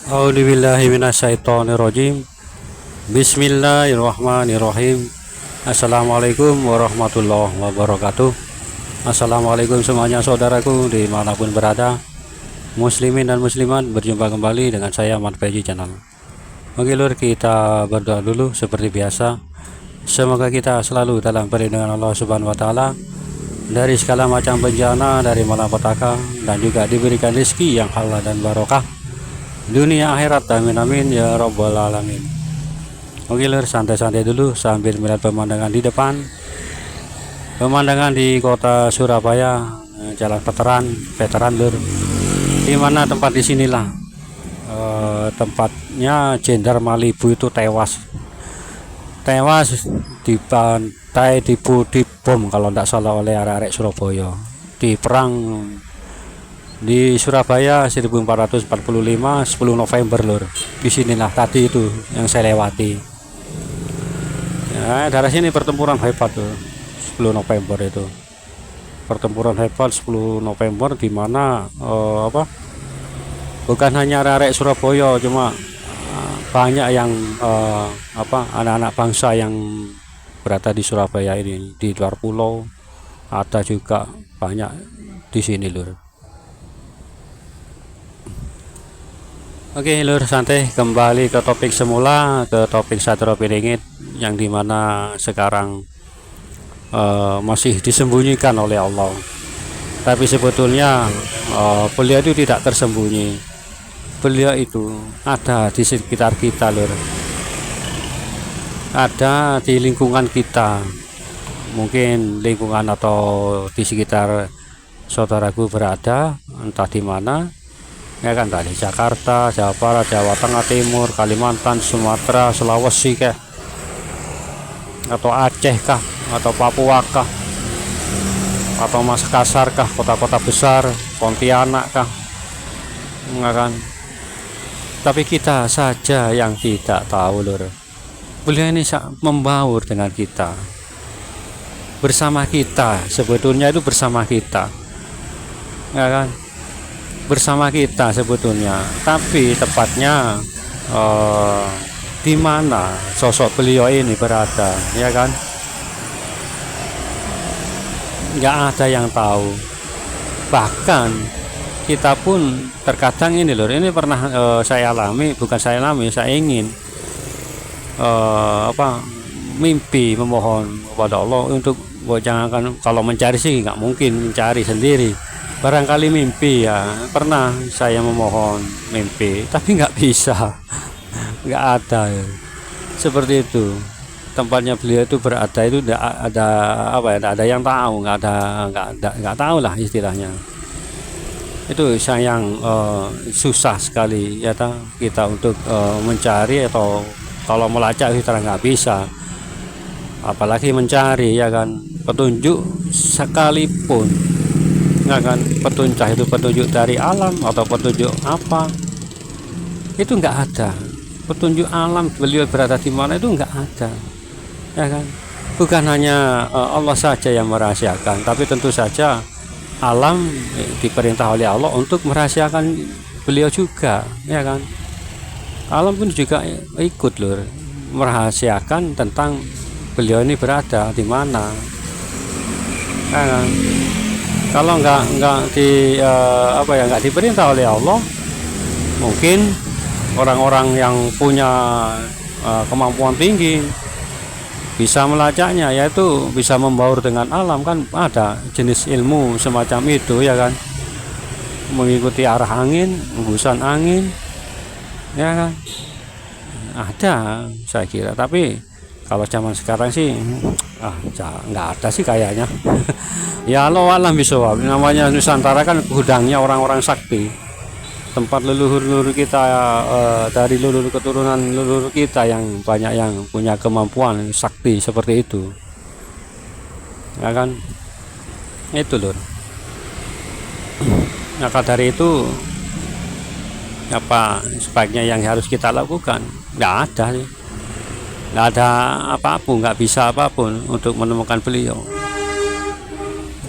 A'udzubillahi minasyaitonirrajim. Bismillahirrahmanirrahim. Assalamualaikum warahmatullahi wabarakatuh. Assalamualaikum semuanya saudaraku dimanapun berada, muslimin dan muslimat. Berjumpa kembali dengan saya Mat Peji Channel. Oke lur, kita berdoa dulu seperti biasa. Semoga kita selalu dalam perlindungan Allah Subhanahu wa taala dari segala macam bencana, dari malapetaka, dan juga diberikan rezeki yang halal dan barokah dunia akhirat. Amin amin ya robbal alamin. Oke lur, santai-santai dulu sambil melihat pemandangan di depan. Pemandangan di kota Surabaya, jalan veteran lur, dimana tempat disinilah tempatnya Jenderal Malibu itu tewas di pantai, di bom kalau tidak salah oleh arek-arek Surabaya di perang di Surabaya 1445 10 November lur. Di sinilah tadi itu yang saya lewati. Ya, dari sini pertempuran hebat tuh 10 November itu. Pertempuran hebat 10 November di mana bukan hanya arek Surabaya, cuma banyak yang anak-anak bangsa yang berada di Surabaya ini, di luar pulau ada juga banyak di sini lur. Oke lur, santai kembali ke topik semula, ke topik Satrio Piningit yang dimana sekarang masih disembunyikan oleh Allah. Tapi sebetulnya beliau itu tidak tersembunyi. Beliau itu ada di sekitar kita lur, ada di lingkungan kita, mungkin lingkungan atau di sekitar saudaraku berada entah di mana, ya kan, dari Jakarta, Jawa Barat, Jawa Tengah, Timur, Kalimantan, Sumatera, Sulawesi kah, atau Aceh kah, atau Papua kah, atau Makassar kah, kota-kota besar, Pontianak kah, ya kan. Tapi kita saja yang tidak tahu lur. Beliau ini membaur dengan kita, bersama kita, sebetulnya itu bersama kita, ya kan, bersama kita sebetulnya. Tapi tepatnya di mana sosok beliau ini berada, ya kan, nggak ada yang tahu. Bahkan kita pun terkadang ini lur, ini pernah saya alami, bukan saya alami, saya ingin mimpi memohon kepada Allah untuk jangan, kalau mencari sih nggak mungkin mencari sendiri, barangkali mimpi ya, pernah saya memohon mimpi tapi nggak bisa, nggak ada ya. Seperti itu tempatnya beliau itu berada, itu tidak ada tidak ada yang tahu, nggak tahu lah istilahnya. Itu sayang, susah sekali ya kita untuk mencari, atau kalau melacak kita nggak bisa, apalagi mencari, ya kan, petunjuk sekalipun, ya kan, petunjuk dari alam atau petunjuk apa, itu nggak ada. Petunjuk alam beliau berada di mana itu nggak ada, ya kan. Bukan hanya Allah saja yang merahasiakan, tapi tentu saja alam diperintah oleh Allah untuk merahasiakan beliau juga, ya kan. Alam pun juga ikut lur merahasiakan tentang beliau ini berada di mana, ya kan. Kalau nggak nggak diperintah oleh Allah, mungkin orang-orang yang punya kemampuan tinggi bisa melacaknya, yaitu bisa membaur dengan alam, kan ada jenis ilmu semacam itu, ya kan, mengikuti arah angin, hembusan angin, ya kan, ada saya kira. Tapi kalau zaman sekarang sih nggak ada sih kayaknya. Ya Allah alam bisawab, namanya Nusantara kan gudangnya orang-orang sakti, tempat leluhur-leluhur kita, dari leluhur keturunan leluhur kita yang banyak yang punya kemampuan sakti seperti itu, ya kan. Itu lur. Maka dari itu apa sebaiknya yang harus kita lakukan? Nggak ada sih, nggak ada apapun, nggak bisa apapun untuk menemukan beliau.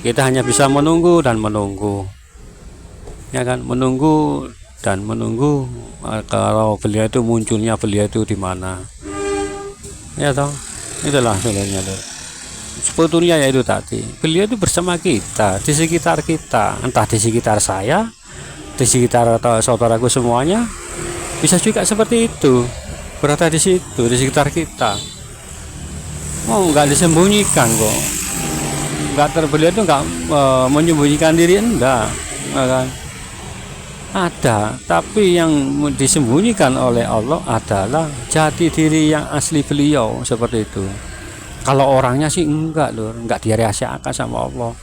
Kita hanya bisa menunggu dan menunggu, ya kan, menunggu dan menunggu kalau beliau itu munculnya beliau itu di mana, ya toh. Itulah sebenarnya loh. Sebetulnya ya itu tadi, beliau itu bersama kita, di sekitar kita, entah di sekitar saya, di sekitar atau saudaraku semuanya, bisa juga seperti itu, berada di situ, di sekitar kita. Oh, nggak disembunyikan kok, nggak beliau itu nggak menyembunyikan diri, enggak kan? Ada, tapi yang disembunyikan oleh Allah adalah jati diri yang asli beliau, seperti itu. Kalau orangnya sih enggak loh, enggak dirahasiakan sama Allah,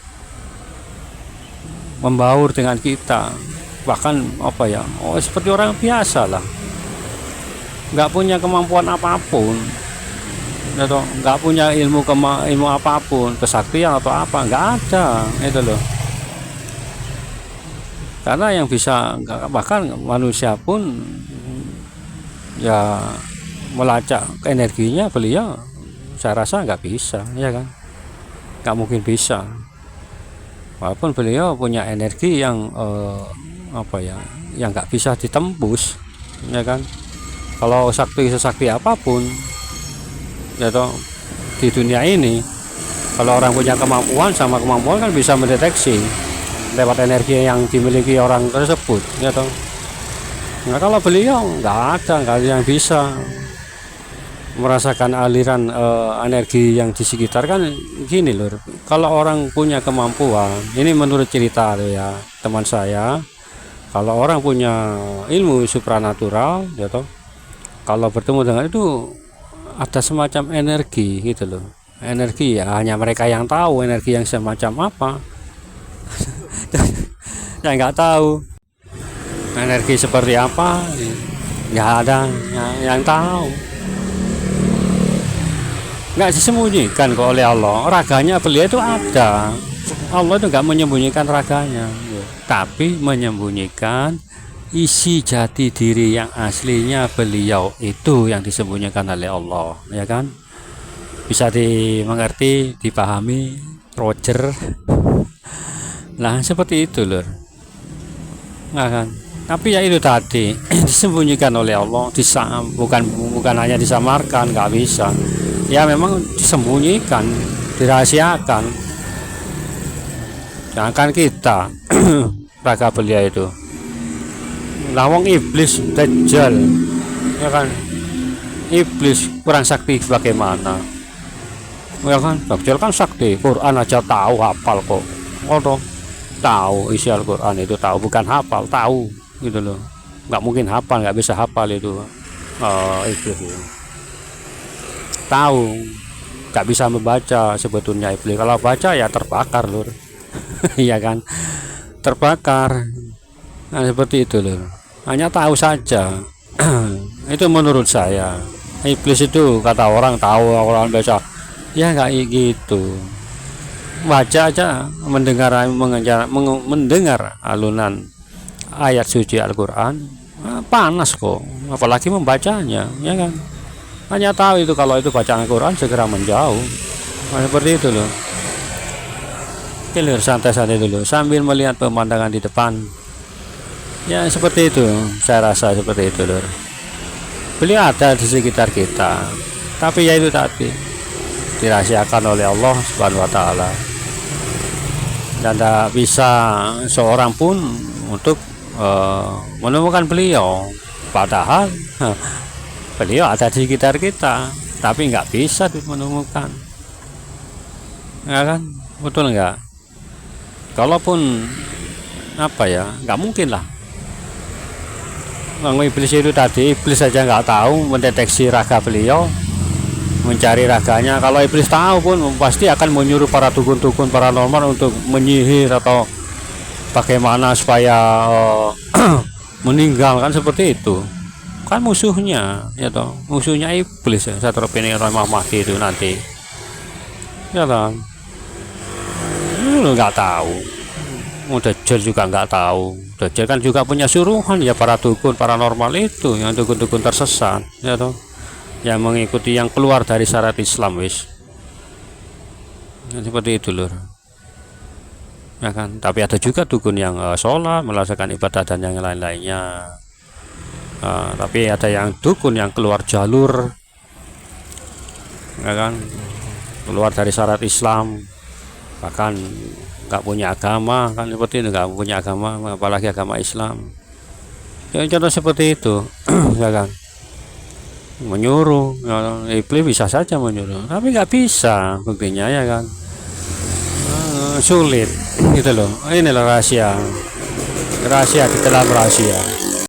membaur dengan kita, bahkan apa ya, seperti orang biasa lah, nggak punya kemampuan apapun, atau nggak punya ilmu apapun, kesaktian atau apa, nggak ada itu loh. Karena yang bisa, bahkan manusia pun ya melacak energinya beliau, saya rasa nggak bisa, ya kan, nggak mungkin bisa. Walaupun beliau punya energi yang apa ya, yang nggak bisa ditembus, ya kan. Kalau sakti apapun, ya toh, di dunia ini, kalau orang punya kemampuan sama kemampuan kan bisa mendeteksi lewat energi yang dimiliki orang tersebut, ya toh. Nah, kalau beliau nggak ada yang bisa merasakan aliran energi yang di sekitar. Kan gini loh, kalau orang punya kemampuan, ini menurut cerita loh ya teman saya, kalau orang punya ilmu supranatural, ya toh, kalau bertemu dengan itu ada semacam energi gitu loh. Energi ya hanya mereka yang tahu energi yang semacam apa. Ya nggak tahu energi seperti apa, nggak ada yang tahu. Nggak disembunyikan kok oleh Allah, raganya beliau itu ada. Allah itu nggak menyembunyikan raganya, tapi menyembunyikan isi jati diri yang aslinya beliau, itu yang disembunyikan oleh Allah, ya kan. Bisa dimengerti, dipahami, Roger. Nah seperti itu loh. Nah kan, tapi ya itu tadi disembunyikan oleh Allah, bukan hanya disamarkan, nggak bisa. Ya memang disembunyikan, dirahasiakan. Jangan kita raga beliau itu. Lawang iblis dajjal, ya kan. Iblis kurang sakti bagaimana? Ya kan, dajjal kan sakti, Quran aja tahu, hafal kok. Tahu isi Al-Quran itu, tahu, bukan hafal, tahu gitu loh. Nggak mungkin hafal, nggak bisa hafal itu. Iblis itu tahu, nggak bisa membaca sebetulnya iblis. Kalau baca ya terbakar lur. Iya kan, terbakar. Nah seperti itu lur, hanya tahu saja. Itu menurut saya. Iblis itu kata orang tahu, orang baca ya nggak gitu. Baca aja, mendengar alunan ayat suci Al-Quran, panas kok, apalagi membacanya, ya kan. Hanya tahu itu, kalau itu bacaan Al-Quran segera menjauh. Nah, seperti itu loh. Kilir santai-santai dulu sambil melihat pemandangan di depan. Ya seperti itu, saya rasa seperti itu loh. Beliau ada di sekitar kita, tapi ya itu tadi, dirahasiakan oleh Allah Subhanahu wa Ta'ala, dan tidak bisa seorang pun untuk menemukan beliau, padahal beliau ada di sekitar kita, tapi nggak bisa menemukan, ya kan, betul nggak? Kalaupun apa ya, nggak mungkin lah. Iblis itu tadi, iblis saja nggak tahu mendeteksi raga beliau, mencari raganya. Kalau iblis tahu pun pasti akan menyuruh para dukun-dukun paranormal untuk menyihir atau bagaimana supaya meninggalkan, seperti itu. Kan musuhnya, ya toh, musuhnya iblis ya, Satropini Imam Mahdi itu nanti, ya kan. Lu nggak tahu, Dajjal juga nggak tahu. Dajjal kan juga punya suruhan ya, para dukun paranormal itu, yang dukun-dukun tersesat, ya toh, yang mengikuti, yang keluar dari syariat Islam wis. Ya, seperti itu lur, ya kan. Tapi ada juga dukun yang sholat, melaksanakan ibadah dan yang lain-lainnya. Tapi ada yang dukun yang keluar jalur, ya kan, keluar dari syarat Islam, bahkan nggak punya agama, kan seperti itu, nggak punya agama, apalagi agama Islam. Ya contoh seperti itu, ya kan, menyuruh, ya, iblis bisa saja menyuruh, tapi nggak bisa, buktinya ya kan. Sulit gitu loh. Inilah rahasia, rahasia di dalam rahasia.